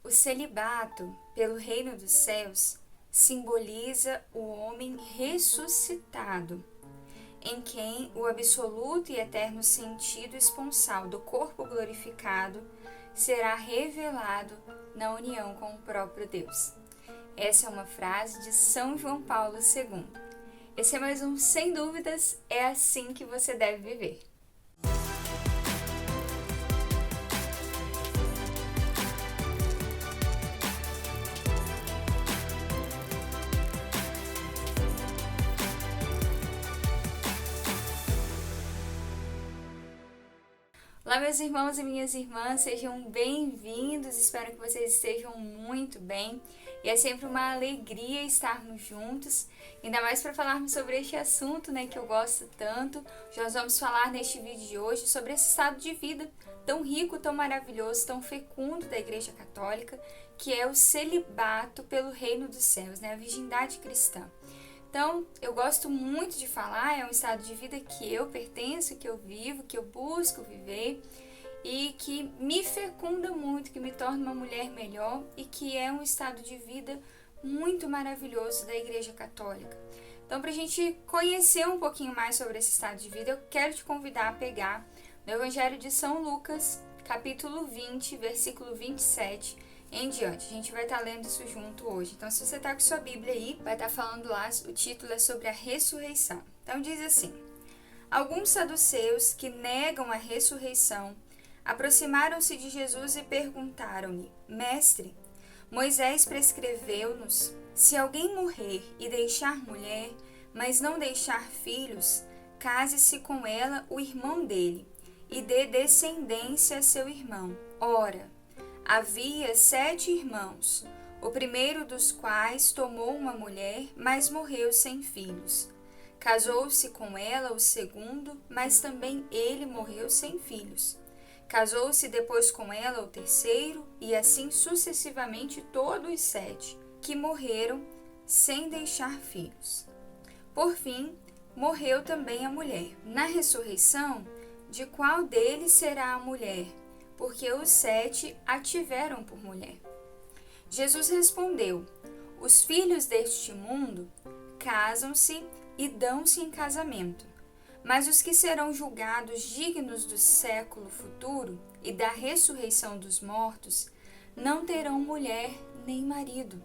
O celibato, pelo reino dos céus, simboliza o homem ressuscitado, em quem o absoluto e eterno sentido esponsal do corpo glorificado será revelado na união com o próprio Deus. Essa é uma frase de São João Paulo II. Esse é mais um Sem Dúvidas, é assim que você deve viver. Olá, meus irmãos e minhas irmãs, sejam bem-vindos, espero que vocês estejam muito bem. E é sempre uma alegria estarmos juntos, ainda mais para falarmos sobre este assunto, que eu gosto tanto. Nós vamos falar neste vídeo de hoje sobre esse estado de vida tão rico, tão maravilhoso, tão fecundo da Igreja Católica, que é o celibato pelo reino dos céus, a virgindade cristã. Então, eu gosto muito de falar, é um estado de vida que eu pertenço, que eu vivo, que eu busco viver e que me fecunda muito, que me torna uma mulher melhor e que é um estado de vida muito maravilhoso da Igreja Católica. Então, para a gente conhecer um pouquinho mais sobre esse estado de vida, eu quero te convidar a pegar no Evangelho de São Lucas, capítulo 20, versículo 27, em diante. A gente vai estar lendo isso junto hoje. Então, se você está com sua Bíblia aí, vai estar falando lá, o título é sobre a ressurreição. Então, diz assim: alguns saduceus que negam a ressurreição aproximaram-se de Jesus e perguntaram-lhe: Mestre, Moisés prescreveu-nos, se alguém morrer e deixar mulher, mas não deixar filhos, case-se com ela o irmão dele, e dê descendência a seu irmão. Ora, havia 7 irmãos, o primeiro dos quais tomou uma mulher, mas morreu sem filhos. Casou-se com ela o segundo, mas também ele morreu sem filhos. Casou-se depois com ela o terceiro, e assim sucessivamente todos os 7, que morreram sem deixar filhos. Por fim, morreu também a mulher. Na ressurreição, de qual deles será a mulher? Porque os 7 a tiveram por mulher. Jesus respondeu: os filhos deste mundo casam-se e dão-se em casamento, mas os que serão julgados dignos do século futuro e da ressurreição dos mortos não terão mulher nem marido.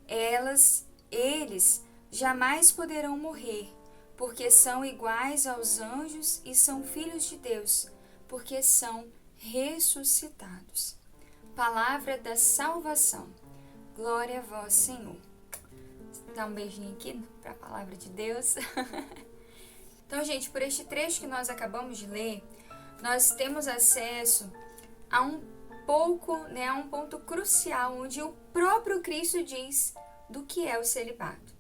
Eles jamais poderão morrer, porque são iguais aos anjos e são filhos de Deus, porque são ressuscitados. Palavra da salvação. Glória a vós, Senhor. Dá um beijinho aqui para a palavra de Deus. Então, gente, por este trecho que nós acabamos de ler, nós temos acesso a um ponto crucial, onde o próprio Cristo diz do que é o celibato.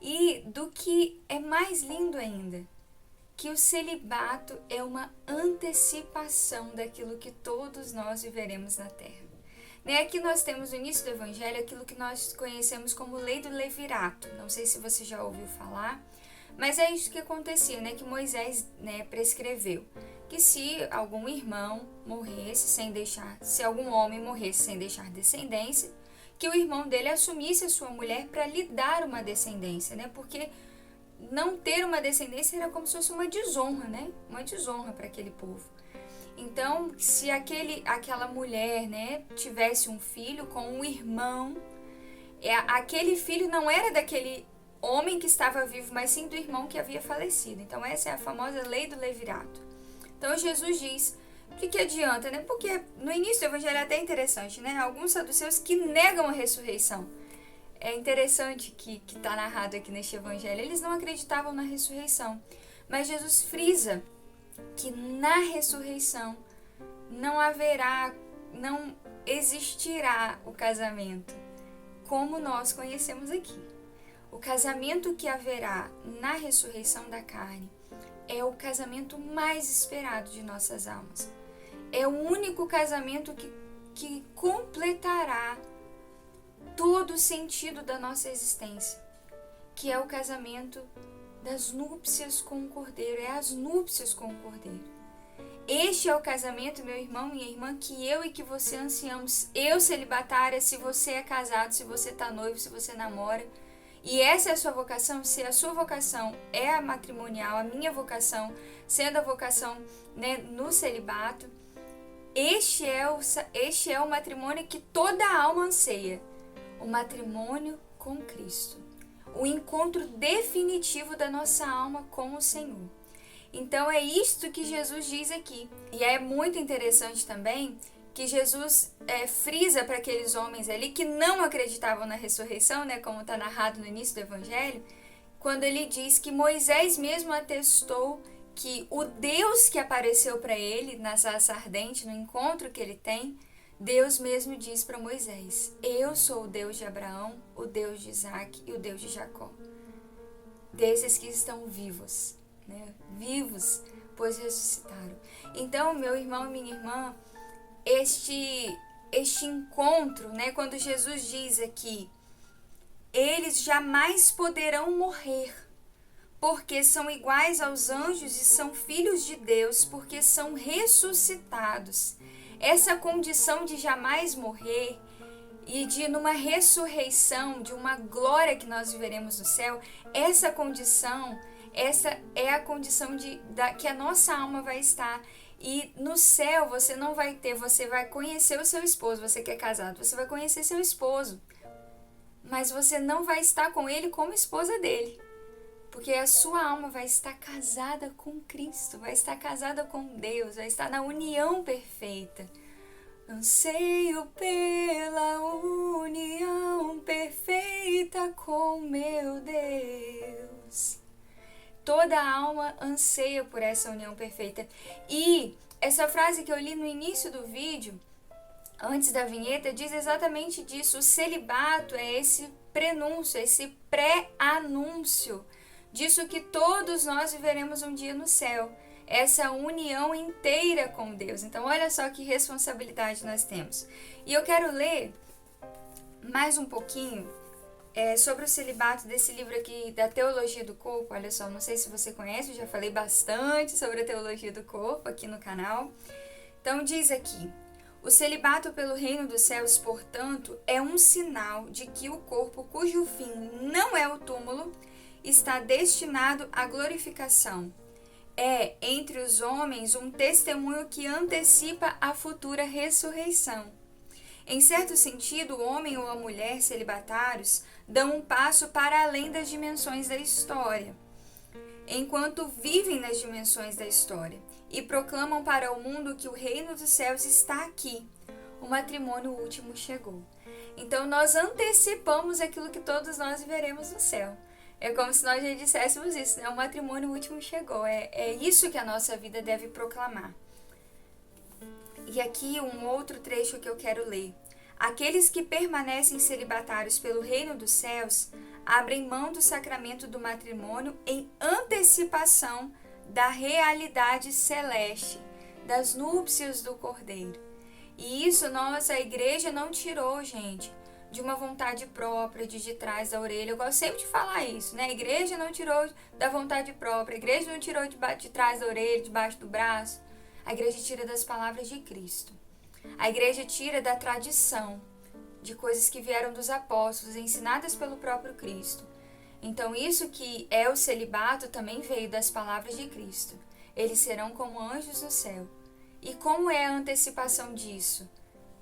E do que é mais lindo ainda, que o celibato é uma antecipação daquilo que todos nós viveremos na Terra. Aqui nós temos no início do Evangelho aquilo que nós conhecemos como lei do levirato. Não sei se você já ouviu falar, mas é isso que acontecia, que Moisés prescreveu. Que se algum irmão morresse sem deixar, se algum homem morresse sem deixar descendência, que o irmão dele assumisse a sua mulher para lhe dar uma descendência, porque não ter uma descendência era como se fosse uma desonra, uma desonra para aquele povo. Então, se aquela mulher, tivesse um filho com um irmão, aquele filho não era daquele homem que estava vivo, mas sim do irmão que havia falecido. Então, essa é a famosa lei do levirato. Então, Jesus diz: o que adianta, Porque no início do evangelho é até interessante, Alguns saduceus que negam a ressurreição. É interessante que está narrado aqui neste evangelho. Eles não acreditavam na ressurreição. Mas Jesus frisa que na ressurreição não existirá o casamento como nós conhecemos aqui. O casamento que haverá na ressurreição da carne é o casamento mais esperado de nossas almas. É o único casamento que completará todo o sentido da nossa existência, que é o casamento das núpcias com o Cordeiro, é as núpcias com o Cordeiro. Este é o casamento, meu irmão, minha irmã, que eu e que você ansiamos. Eu, celibatária, se você é casado, se você tá noivo, se você namora. E essa é a sua vocação, se a sua vocação é a matrimonial, a minha vocação, sendo a vocação, né, no celibato, este é o matrimônio que toda alma anseia. O matrimônio com Cristo. O encontro definitivo da nossa alma com o Senhor. Então é isto que Jesus diz aqui. E é muito interessante também que Jesus frisa para aqueles homens ali que não acreditavam na ressurreição, né, como está narrado no início do Evangelho, quando ele diz que Moisés mesmo atestou que o Deus que apareceu para ele na sarça ardente, no encontro que ele tem, Deus mesmo diz para Moisés: eu sou o Deus de Abraão, o Deus de Isaac e o Deus de Jacó. Desses que estão vivos, né? Vivos, pois ressuscitaram. Então, meu irmão e minha irmã, este encontro, né? Quando Jesus diz aqui, eles jamais poderão morrer, porque são iguais aos anjos e são filhos de Deus, porque são ressuscitados. Essa condição de jamais morrer e de numa ressurreição, de uma glória que nós viveremos no céu, essa é a condição que a nossa alma vai estar. E no céu você não vai ter, você vai conhecer o seu esposo, você que é casado, você vai conhecer seu esposo, mas você não vai estar com ele como esposa dele. Porque a sua alma vai estar casada com Cristo, vai estar casada com Deus, vai estar na união perfeita. Anseio pela união perfeita com meu Deus. Toda alma anseia por essa união perfeita. E essa frase que eu li no início do vídeo, antes da vinheta, diz exatamente disso. O celibato é esse prenúncio, esse pré-anúncio disso que todos nós viveremos um dia no céu, essa união inteira com Deus. Então olha só que responsabilidade nós temos. E eu quero ler mais um pouquinho sobre o celibato desse livro aqui da Teologia do Corpo. Olha só, não sei se você conhece, eu já falei bastante sobre a Teologia do Corpo aqui no canal. Então diz aqui: o celibato pelo reino dos céus, portanto, é um sinal de que o corpo cujo fim não é o túmulo está destinado à glorificação. É, entre os homens, um testemunho que antecipa a futura ressurreição. Em certo sentido, o homem ou a mulher celibatários dão um passo para além das dimensões da história, enquanto vivem nas dimensões da história, e proclamam para o mundo que o reino dos céus está aqui. O matrimônio último chegou. Então, nós antecipamos aquilo que todos nós veremos no céu. É como se nós já disséssemos isso, né? O matrimônio último chegou. É isso que a nossa vida deve proclamar. E aqui um outro trecho que eu quero ler. Aqueles que permanecem celibatários pelo reino dos céus abrem mão do sacramento do matrimônio em antecipação da realidade celeste, das núpcias do Cordeiro. E isso a igreja não tirou, gente, de uma vontade própria, de trás da orelha. Eu gosto sempre de falar isso, né? A igreja não tirou da vontade própria, a igreja não tirou de trás da orelha, debaixo do braço. A igreja tira das palavras de Cristo. A igreja tira da tradição, de coisas que vieram dos apóstolos, ensinadas pelo próprio Cristo. Então, isso que é o celibato também veio das palavras de Cristo. Eles serão como anjos no céu. E como é a antecipação disso?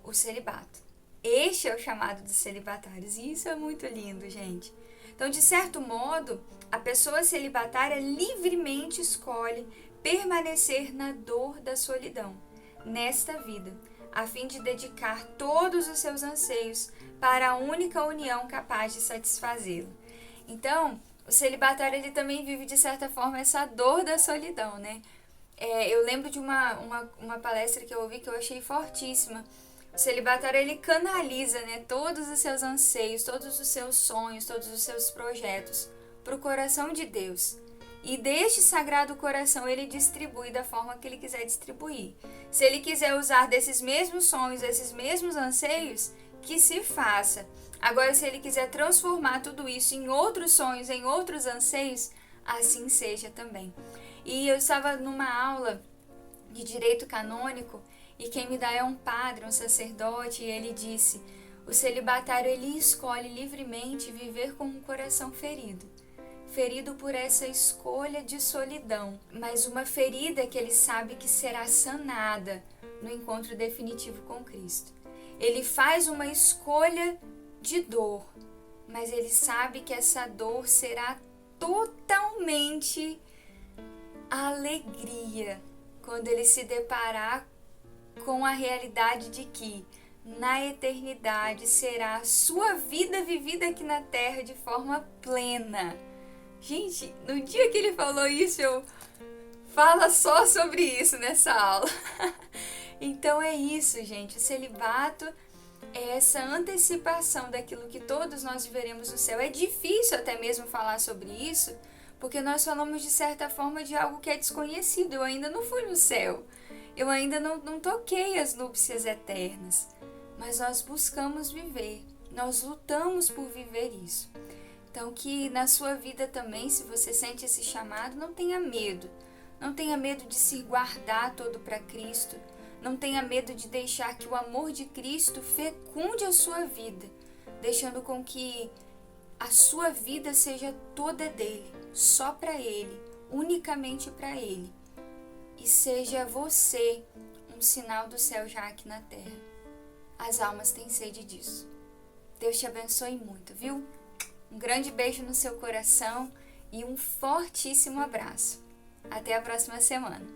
O celibato. Este é o chamado dos celibatários, e isso é muito lindo, gente. Então, de certo modo, a pessoa celibatária livremente escolhe permanecer na dor da solidão, nesta vida, a fim de dedicar todos os seus anseios para a única união capaz de satisfazê-lo. Então, o celibatário ele também vive, de certa forma, essa dor da solidão, né? Eu lembro de uma palestra que eu ouvi que eu achei fortíssima. O celibatário, ele canaliza, né, todos os seus anseios, todos os seus sonhos, todos os seus projetos para o coração de Deus. E deste sagrado coração ele distribui da forma que ele quiser distribuir. Se ele quiser usar desses mesmos sonhos, desses mesmos anseios, que se faça. Agora, se ele quiser transformar tudo isso em outros sonhos, em outros anseios, assim seja também. E eu estava numa aula de direito canônico, e quem me dá é um padre, um sacerdote, e ele disse: o celibatário ele escolhe livremente viver com um coração ferido. Ferido por essa escolha de solidão, mas uma ferida que ele sabe que será sanada no encontro definitivo com Cristo. Ele faz uma escolha de dor, mas ele sabe que essa dor será totalmente alegria quando ele se deparar com a realidade de que na eternidade será a sua vida vivida aqui na terra de forma plena. Gente, no dia que ele falou isso, eu falo só sobre isso nessa aula. Então é isso, gente. O celibato é essa antecipação daquilo que todos nós viveremos no céu. É difícil até mesmo falar sobre isso, porque nós falamos de certa forma de algo que é desconhecido. Eu ainda não fui no céu. Eu ainda não toquei as núpcias eternas. Mas nós buscamos viver. Nós lutamos por viver isso. Então que na sua vida também, se você sente esse chamado, não tenha medo. Não tenha medo de se guardar todo para Cristo. Não tenha medo de deixar que o amor de Cristo fecunde a sua vida, deixando com que a sua vida seja toda dele, só para ele, unicamente para ele. E seja você um sinal do céu já aqui na terra. As almas têm sede disso. Deus te abençoe muito, viu? Um grande beijo no seu coração e um fortíssimo abraço. Até a próxima semana.